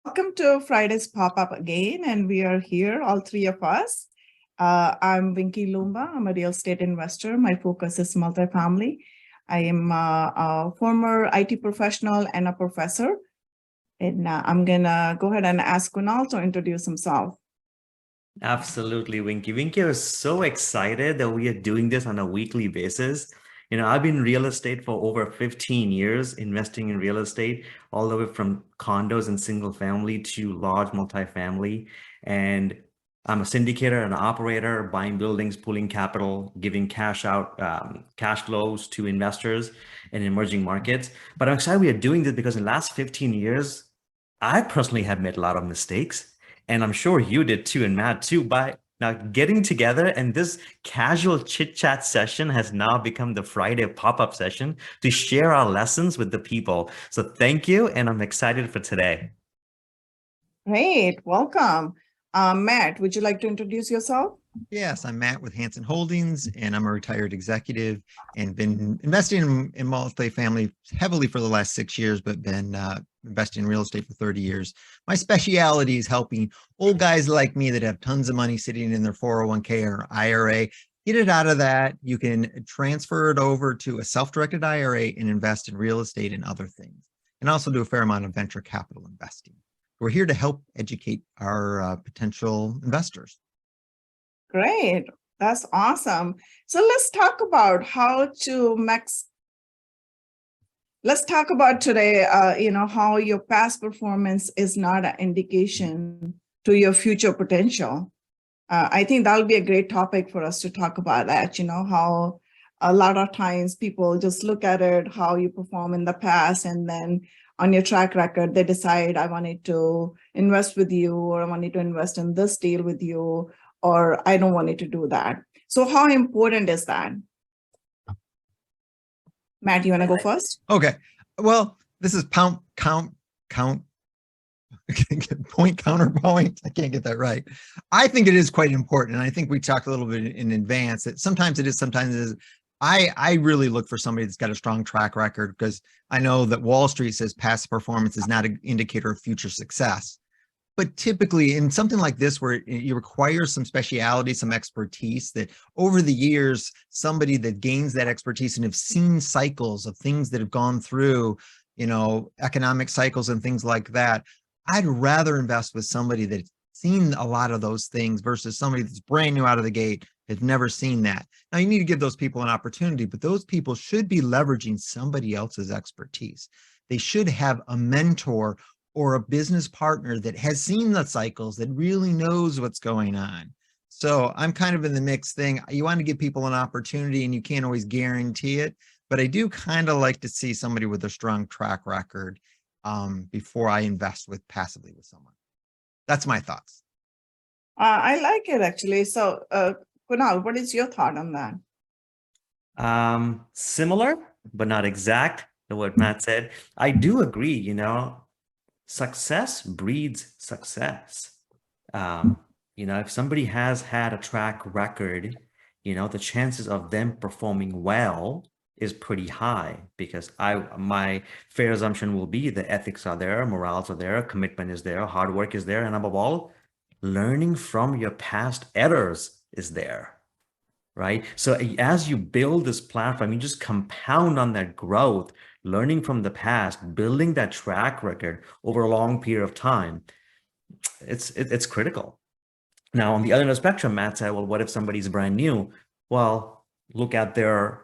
Welcome to Friday's pop-up again, and we are here, all three of us. I'm Vinky Lumba. I'm a real estate investor. My focus is multifamily. I am a former IT professional and a professor. And I'm gonna go ahead and ask Kunal to introduce himself. Absolutely, Winky. Winky, I was so excited that we are doing this on a weekly basis. I've been in real estate for over 15 years, investing in real estate, all the way from condos and single family to large multifamily. And I'm a syndicator and an operator, buying buildings, pooling capital, giving cash out, cash flows to investors in emerging markets. But I'm excited we are doing this because in the last 15 years, I personally have made a lot of mistakes. And I'm sure you did too, and Matt too, by now getting together. And this casual chit chat session has now become the Friday pop-up session to share our lessons with the people. So thank you. And I'm excited for today. Great, welcome. Matt, would you like to introduce yourself? Yes, I'm Matt with Hanson Holdings, and I'm a retired executive and been investing in multifamily heavily for the last 6 years, but been investing in real estate for 30 years. My specialty is helping old guys like me that have tons of money sitting in their 401k or IRA, get it out of that. You can transfer it over to a self-directed IRA and invest in real estate and other things, and also do a fair amount of venture capital investing. We're here to help educate our potential investors. Great, that's awesome. So let's talk about how to max. Let's talk about today, how your past performance is not an indication to your future potential. I think that'll be a great topic for us to talk about that, how a lot of times people just look at it, how you perform in the past, and then on your track record, they decide, I wanted to invest with you, or I wanted to invest in this deal with you, or I don't want it to do that. So how important is that? Matt, you want to go first? Okay. Well, this is point counterpoint. I can't get that right. I think it is quite important. And I think we talked a little bit in advance that sometimes it is, sometimes it is. I really look for somebody that's got a strong track record, because I know that Wall Street says past performance is not an indicator of future success. But typically in something like this, where you require some speciality, some expertise, that over the years, somebody that gains that expertise and have seen cycles of things that have gone through, economic cycles and things like that, I'd rather invest with somebody that's seen a lot of those things versus somebody that's brand new out of the gate, has never seen that. Now, you need to give those people an opportunity, but those people should be leveraging somebody else's expertise. They should have a mentor or a business partner that has seen the cycles, that really knows what's going on. So I'm kind of in the mixed thing. You want to give people an opportunity, and you can't always guarantee it, but I do kind of like to see somebody with a strong track record before I invest passively with someone. That's my thoughts. I like it, actually. So Kunal, what is your thought on that? Similar, but not exact to what Matt said. I do agree, success breeds success. If somebody has had a track record, the chances of them performing well is pretty high, because my fair assumption will be the ethics are there, morals are there, commitment is there, hard work is there, and above all, learning from your past errors is there. Right? So as you build this platform, you just compound on that growth, learning from the past, building that track record over a long period of time. It's critical. Now, on the other end of the spectrum, Matt said, well, what if somebody's brand new? Well, look at their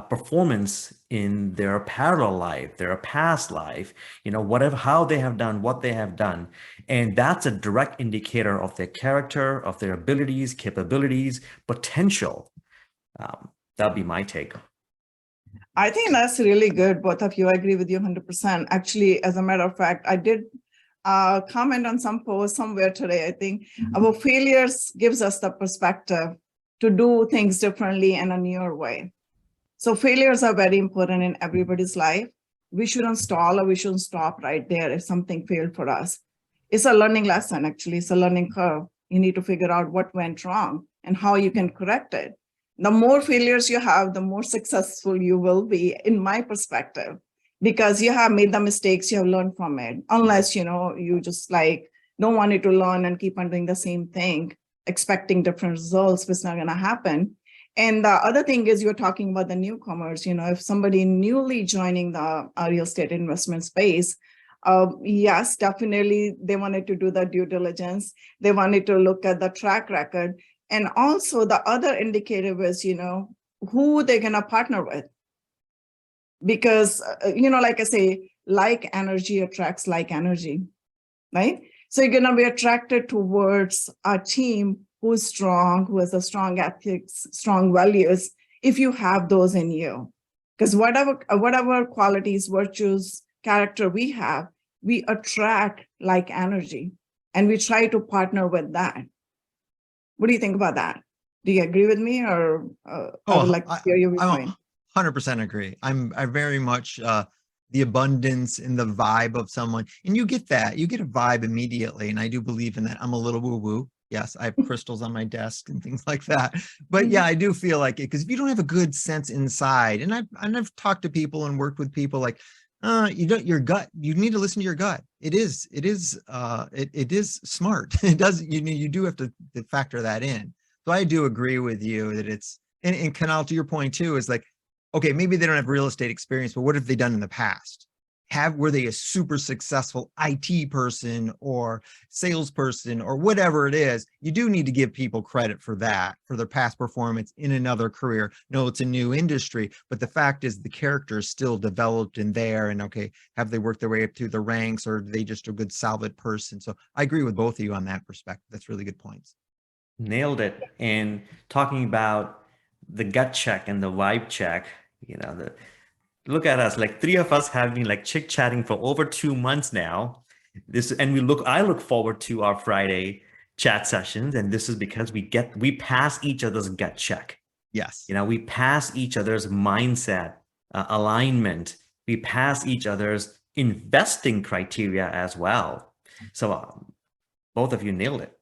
performance in their parallel life, their past life, how they have done what they have done. And that's a direct indicator of their character, of their abilities, capabilities, potential. That'll be my take. I think that's really good. Both of you, I agree with you 100%. Actually, as a matter of fact, I did comment on some post somewhere today. I think our failures gives us the perspective to do things differently in a newer way. So failures are very important in everybody's life. We shouldn't stall, or we shouldn't stop right there if something failed for us. It's a learning lesson, actually. It's a learning curve. You need to figure out what went wrong and how you can correct it. The more failures you have, the more successful you will be, in my perspective. because you have made the mistakes, you have learned from it. Unless, you just like don't want it to learn and keep on doing the same thing, expecting different results, which is not going to happen. And the other thing is you're talking about the newcomers, if somebody newly joining the real estate investment space, yes, definitely they wanted to do the due diligence. They wanted to look at the track record. And also the other indicator is, who they're going to partner with. Because, like I say, like energy attracts like energy, right? So you're going to be attracted towards a team who's strong, who has a strong ethics, strong values, if you have those in you. Because whatever qualities, virtues, character we have, we attract like energy, and we try to partner with that. What do you think about that? Do you agree with me, or I would like to hear your viewpoint? 100% agree. I very much the abundance and the vibe of someone, and you get that. You get a vibe immediately, and I do believe in that. I'm a little woo-woo. Yes, I have crystals on my desk and things like that. But yeah, I do feel like it, because if you don't have a good sense inside, and I've talked to people and worked with people like, your gut, you need to listen to your gut. It is smart. It does, you do have to factor that in. So I do agree with you that it's, and Kunal, to your point too, is like, okay, maybe they don't have real estate experience, but what have they done in the past? Were they a super successful IT person or salesperson or whatever it is? You do need to give people credit for that, for their past performance in another career. No, it's a new industry, but the fact is the character is still developed in there. And okay, have they worked their way up through the ranks, or are they just a good solid person? So I agree with both of you on that perspective. That's really good points. Nailed it. And talking about the gut check and the vibe check, look at us, like three of us have been like chit chatting for over 2 months now. I look forward to our Friday chat sessions. And this is because we pass each other's gut check. Yes. We pass each other's mindset, alignment. We pass each other's investing criteria as well. So both of you nailed it.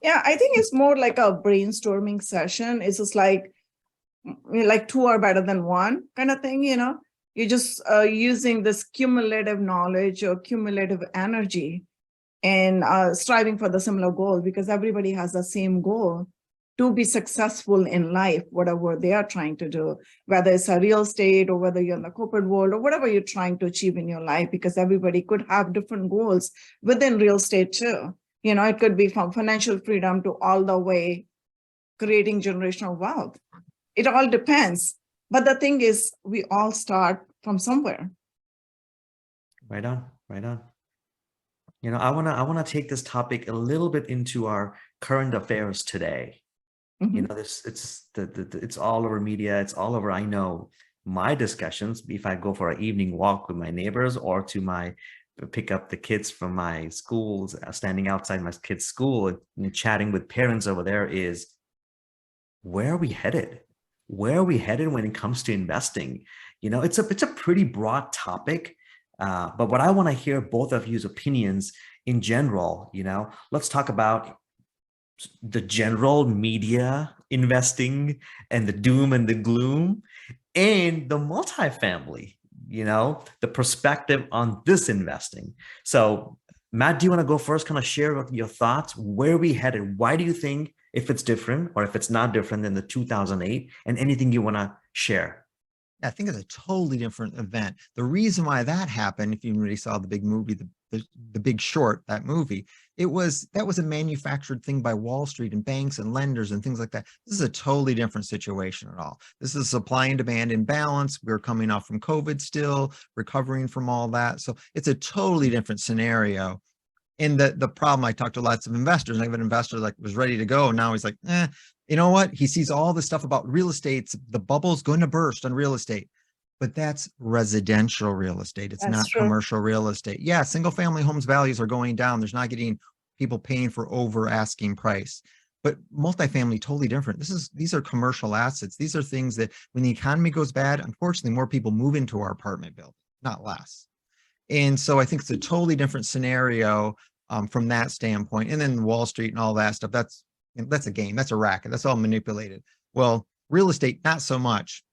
Yeah, I think it's more like a brainstorming session. It's just like two are better than one kind of thing, You're just using this cumulative knowledge or cumulative energy and striving for the similar goal, because everybody has the same goal to be successful in life, whatever they are trying to do, whether it's a real estate or whether you're in the corporate world or whatever you're trying to achieve in your life, because everybody could have different goals within real estate too. It could be from financial freedom to all the way creating generational wealth. It all depends. But the thing is, we all start from somewhere. Right on, right on. I wanna take this topic a little bit into our current affairs today. It's all over media. It's all over. I know my discussions. If I go for an evening walk with my neighbors or to pick up the kids from my schools, standing outside my kids' school and chatting with parents over there, is where are we headed? Where are we headed when it comes to investing? It's a pretty broad topic, but what I want to hear both of you's opinions in general. Let's talk about the general media investing and the doom and the gloom, and the multifamily, the perspective on this investing. So Matt, do you want to go first? Kind of share your thoughts. Where are we headed? Why do you think, if it's different or if it's not different than the 2008, and anything you want to share? I think it's a totally different event. The reason why that happened, if you really saw the big movie, the Big Short, that movie, that was a manufactured thing by Wall Street and banks and lenders and things like that. This is a totally different situation at all. This is supply and demand imbalance. We're coming off from COVID still, recovering from all that. So it's a totally different scenario. And the problem, I talked to lots of investors, and I have an investor like was ready to go. And now he's like, you know what? He sees all this stuff about real estate. The bubble's going to burst on real estate. But that's residential real estate. It's not commercial real estate. Yeah, single family homes values are going down. There's not getting people paying for over asking price. But multifamily, totally different. These are commercial assets. These are things that when the economy goes bad, unfortunately, more people move into our apartment building, not less. And so I think it's a totally different scenario from that standpoint. And then Wall Street and all that stuff, that's a game. That's a racket. That's all manipulated. Well, real estate, not so much.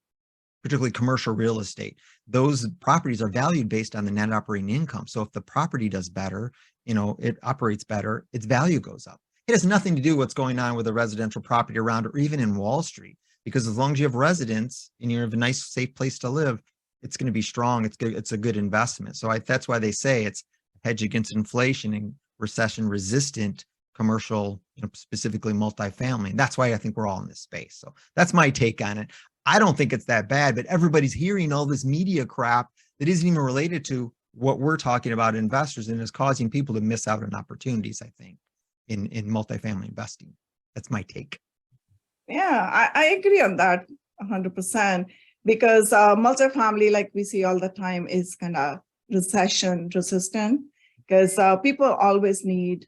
particularly commercial real estate. Those properties are valued based on the net operating income. So if the property does better, it operates better, its value goes up. It has nothing to do with what's going on with a residential property around or even in Wall Street, because as long as you have residents and you have a nice, safe place to live, it's going to be strong. It's good. It's a good investment. So that's why they say it's hedge against inflation and recession resistant commercial, specifically multifamily. And that's why I think we're all in this space. So that's my take on it. I don't think it's that bad, but everybody's hearing all this media crap that isn't even related to what we're talking about investors, and is causing people to miss out on opportunities, I think, in multifamily investing. That's my take. Yeah, I agree on that 100%, because multifamily, like we see all the time, is kind of recession resistant, because people always need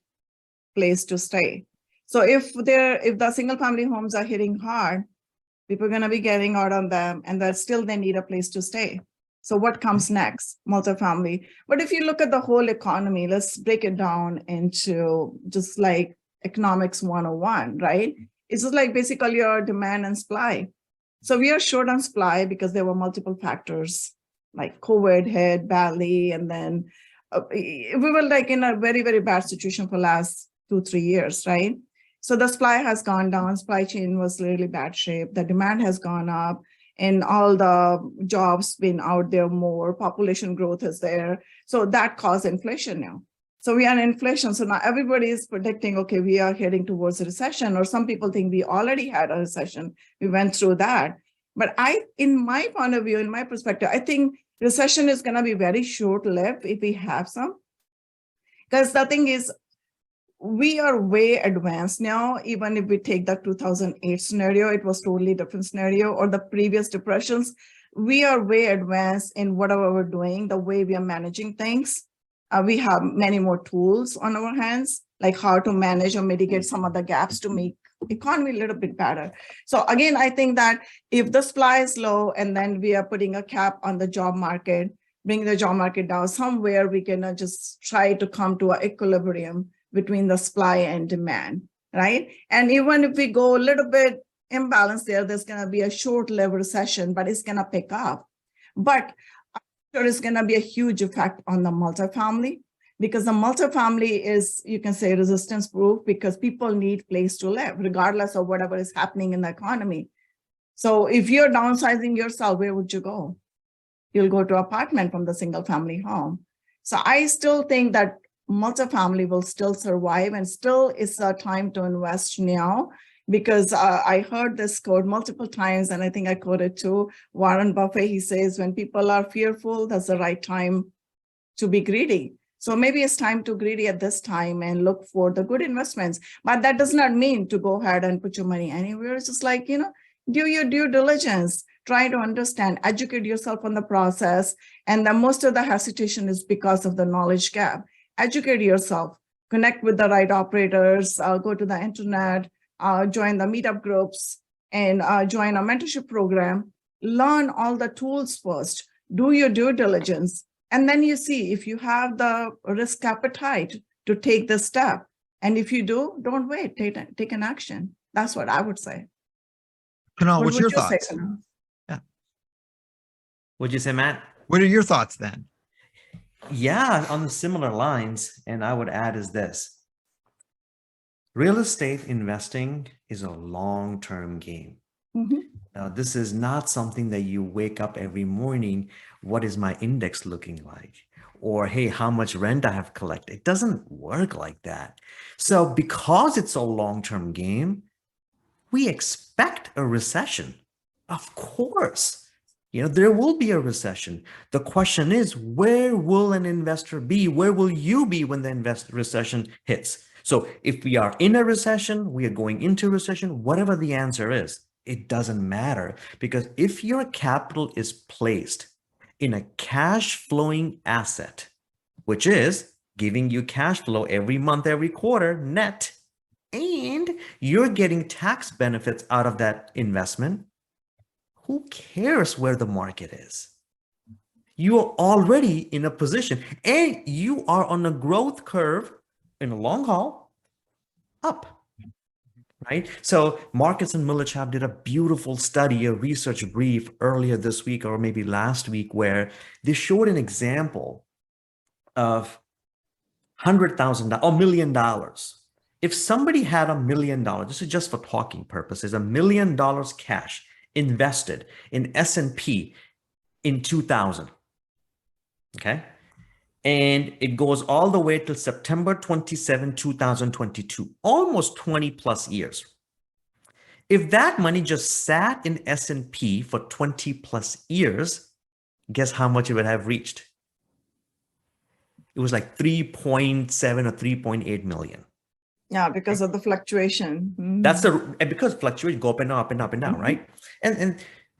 place to stay. So if the single family homes are hitting hard, people are going to be getting out on them, and that still they need a place to stay. So what comes next? Multifamily. But if you look at the whole economy, let's break it down into just like economics 101, right? It's just like basically your demand and supply. So we are short on supply because there were multiple factors like COVID hit badly, and then we were like in a very, very bad situation for last 2-3 years, right? So the supply has gone down, supply chain was really bad shape, the demand has gone up, and all the jobs been out there more, population growth is there. So that caused inflation now. So we are in inflation. So now everybody is predicting, okay, we are heading towards a recession, or some people think we already had a recession. We went through that. But in my point of view, in my perspective, I think recession is going to be very short-lived if we have some. Because the thing is, we are way advanced now. Even if we take the 2008 scenario, it was totally different scenario, or the previous depressions. We are way advanced in whatever we're doing, the way we are managing things. We have many more tools on our hands, like how to manage or mitigate some of the gaps to make economy a little bit better. So again, I think that if the supply is low and then we are putting a cap on the job market, bring the job market down somewhere, we can just try to come to an equilibrium between the supply and demand, right? And even if we go a little bit imbalanced there's going to be a short-lived recession, but it's going to pick up. But there is going to be a huge effect on the multifamily, because the multifamily is, you can say, resistance proof, because people need place to live regardless of whatever is happening in the economy. So if you're downsizing yourself, where would you go? You'll go to apartment from the single family home. So I still think that multifamily will still survive, and still it's a time to invest now, because I heard this quote multiple times, and I think I quoted to Warren Buffett. He says, when people are fearful, that's the right time to be greedy. So maybe it's time to greedy at this time and look for the good investments. But that does not mean to go ahead and put your money anywhere. It's just like, do your due diligence, try to understand, educate yourself on the process. And then most of the hesitation is because of the knowledge gap. Educate yourself, connect with the right operators, go to the internet, join the meetup groups, and join a mentorship program. Learn all the tools first, do your due diligence, and then you see if you have the risk appetite to take the step. And if you do, don't wait, take an action. That's what I would say. Kunal, what's your thoughts? Say, Kunal? Yeah. What'd you say, Matt? What are your thoughts then? Yeah, on the similar lines, and I would add is this. Real estate investing is a long-term game. Mm-hmm. Now, this is not something that you wake up every morning, what is my index looking like? Or, hey, how much rent I have collected. It doesn't work like that. So because it's a long-term game, we expect a recession. Of course. There will be a recession. The question is, where will an investor be? Where will you be when the recession hits? So if we are in a recession, we are going into a recession, whatever the answer is, it doesn't matter. Because if your capital is placed in a cash flowing asset, which is giving you cash flow every month, every quarter net, and you're getting tax benefits out of that investment, who cares where the market is? You are already in a position, and you are on a growth curve in a long haul up. right? So Marcus and Millichap did a beautiful study, a research brief earlier this week or maybe last week, where they showed an example of $100,000 or $1 million. If somebody had $1 million, this is just for talking purposes, $1 million cash invested in S&P in 2000, okay? And it goes all the way till September 27, 2022, almost 20 plus years. If that money just sat in S&P for 20 plus years, guess how much it would have reached? It was like 3.7 or 3.8 million. Yeah, because of the fluctuation. Mhm. That's and because fluctuations go up and up and up and down, Mhm. right? And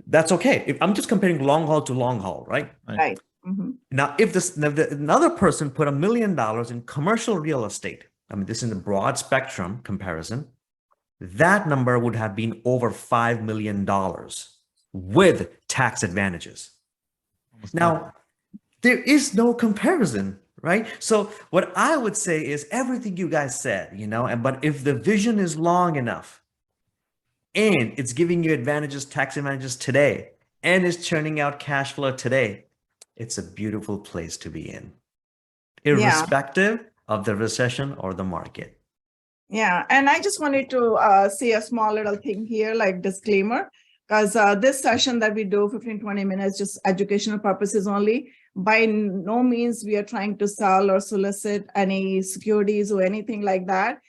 that's okay. If I'm just comparing long haul to long haul, right? Right. Mhm. Now, if another person put $1 million in commercial real estate, I mean, this is a broad spectrum comparison, that number would have been over $5 million with tax advantages. Almost Now, there is no comparison, right? So what I would say is everything you guys said, but if the vision is long enough and it's giving you tax advantages today, and it's churning out cash flow today, it's a beautiful place to be in, irrespective of the recession or the market. Yeah, and I just wanted to say a small little thing here, like disclaimer, because this session that we do 15-20 minutes, just educational purposes only. By no means we are trying to sell or solicit any securities or anything like that.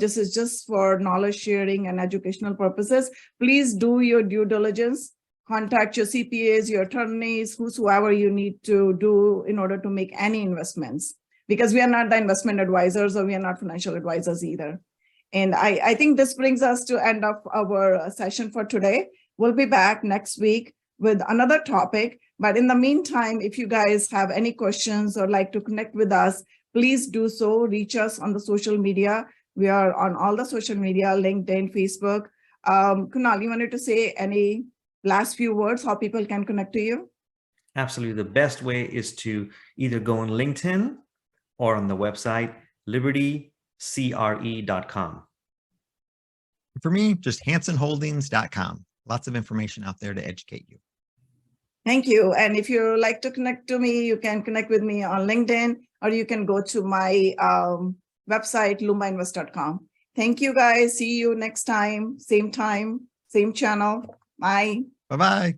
This is just for knowledge sharing and educational purposes. Please do your due diligence. Contact your CPAs, your attorneys, whosoever you need to do in order to make any investments. Because we are not the investment advisors or we are not financial advisors either. And I think this brings us to end of our session for today. We'll be back next week with another topic. But in the meantime, if you guys have any questions or like to connect with us, please do so. Reach us on the social media. We are on all the social media, LinkedIn, Facebook. Kunal, you wanted to say any last few words, how people can connect to you? Absolutely. The best way is to either go on LinkedIn or on the website, libertycre.com. For me, just hansonholdings.com. Lots of information out there to educate you. Thank you. And if you like to connect to me, you can connect with me on LinkedIn, or you can go to my website, lumbainvest.com. Thank you, guys. See you next time, same channel. Bye. Bye-bye.